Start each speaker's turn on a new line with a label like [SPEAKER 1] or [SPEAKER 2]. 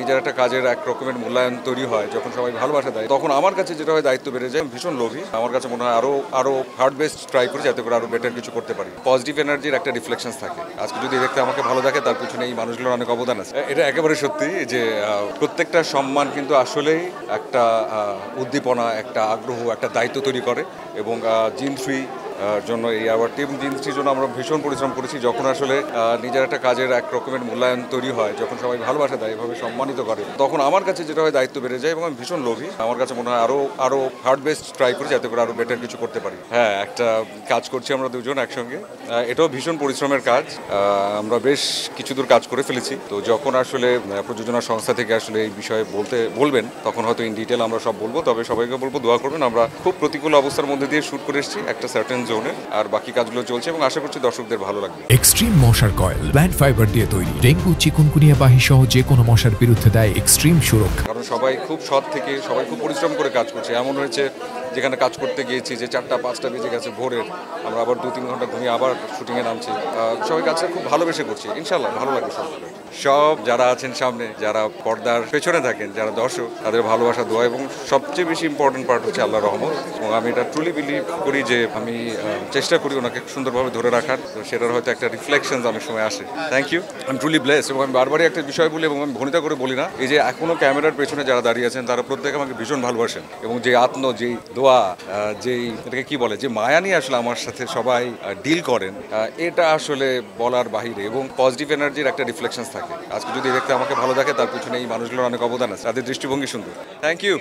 [SPEAKER 1] নিজের একটা কাজের এক রকমের মূল্যায়ন তৈরি হয়, যখন সবাই ভালোবাসা দেয় তখন আমার কাছে যেটা হয় দায়িত্ব বেড়ে যায়। ভীষণ লোভী, আমার কাছে মনে হয় আরো হার্ড বেস্ট ট্রাই করি যাতে করে আরো বেটার কিছু করতে পারি। পজিটিভ এনার্জির একটা রিফ্লেকশনস থাকে। আজকে যদি দেখতে আমাকে ভালো থাকে তার পিছনে এই মানুষগুলোর অনেক অবদান আছে। এটা একেবারে সত্যি যে প্রত্যেকটা সম্মান কিন্তু আসলেই একটা উদ্দীপনা, একটা আগ্রহ, একটা দায়িত্ব তৈরি করে। এবং জিন3 জন্য এই অ্যাওয়ার্ডটি, এবং জিন3 জন্য আমরা ভীষণ পরিশ্রম করেছি। যখন আসলে নিজের একটা কাজের এক রকমের মূল্যায়ন তৈরি হয়, যখন সবাই ভালোবাসা দেয়, এভাবে সম্মানিত করে, তখন আমার কাছে যেটা হয় দায়িত্ব বেড়ে যায় এবং আমি ভীষণ লোভী। আমার কাছে মনে হয় আরো হার্ড বেস্ট ট্রাই করি যাতে করে আরো বেটার কিছু করতে পারি। হ্যাঁ, একটা কাজ করছি আমরা দুজন একসঙ্গে, এটাও ভীষণ পরিশ্রমের কাজ। আমরা বেশ কিছু দূর কাজ করে ফেলেছি। তো যখন আসলে প্রযোজনা সংস্থা থেকে আসলে এই বিষয়ে বলবেন তখন হয়তো ইন ডিটেল আমরা সব বলবো। তবে সবাইকে বলবো দোয়া করবেন। আমরা খুব প্রতিকূল অবস্থার মধ্যে দিয়ে শুট করে এসেছি একটা সার্টেন জোনে, আর বাকি কাজগুলো চলছে এবং আশা করছি দর্শকদের ভালো লাগবে।
[SPEAKER 2] এক্সট্রিম মশার কয়েল প্ল্যান্ট ফাইবার দিয়ে তৈরি, ডেঙ্গু, চিকুনগুনিয়া বাহি সহ যে কোনো মশার বিরুদ্ধে দেয় এক্সট্রিম সুরক্ষা।
[SPEAKER 1] কারণ সবাই খুব সৎ থেকে, সবাই খুব পরিশ্রম করে কাজ করছে। এমন হয়েছে যেখানে কাজ করতে গিয়েছি যে 4টা-5টা বেজে গেছে ভোরের, আমরা আবার 2-3 ঘন্টা ঘুমিয়ে আবার শুটিংয়ে নামছি। সবাই কাজটা খুব ভালোবেসে করছি, ইনশাল্লাহ ভালো লাগবে সব যারা আছেন সামনে, যারা পর্দার পেছনে থাকেন, যারা দর্শক, তাদের ভালোবাসা, দোয়া এবং সবচেয়ে বেশি ইম্পর্টেন্ট পার্ট হচ্ছে আল্লাহর রহমত। এবং আমি এটা ট্রুলি বিলিভ করি যে আমি চেষ্টা করি ওনাকে সুন্দরভাবে ধরে রাখার, তো সেটার হয়তো একটা রিফ্লেকশন অনেক সময় আসে। Thank you, I am truly blessed. এবং আমি বারবারই একটা বিষয় বলি এবং আমি ভনিতা করে বলি না, এই যে এখনো ক্যামেরার পেছনে যারা দাঁড়িয়ে আছেন তারা প্রত্যেকে আমাকে ভীষণ ভালোবাসেন এবং যে যেই দোয়া, যেই এটাকে কি বলে, যে মায়া নিয়ে আসলে আমার সাথে সবাই ডিল করেন, এটা আসলে বলার বাহিরে। এবং পজিটিভ এনার্জির একটা রিফ্লেকশনস থাকে। আজকে যদি দেখতে আমাকে ভালো থাকে তার পিছনে এই মানুষগুলোর অনেক অবদান আছে, তাদের দৃষ্টিভঙ্গি সুন্দর। Thank you.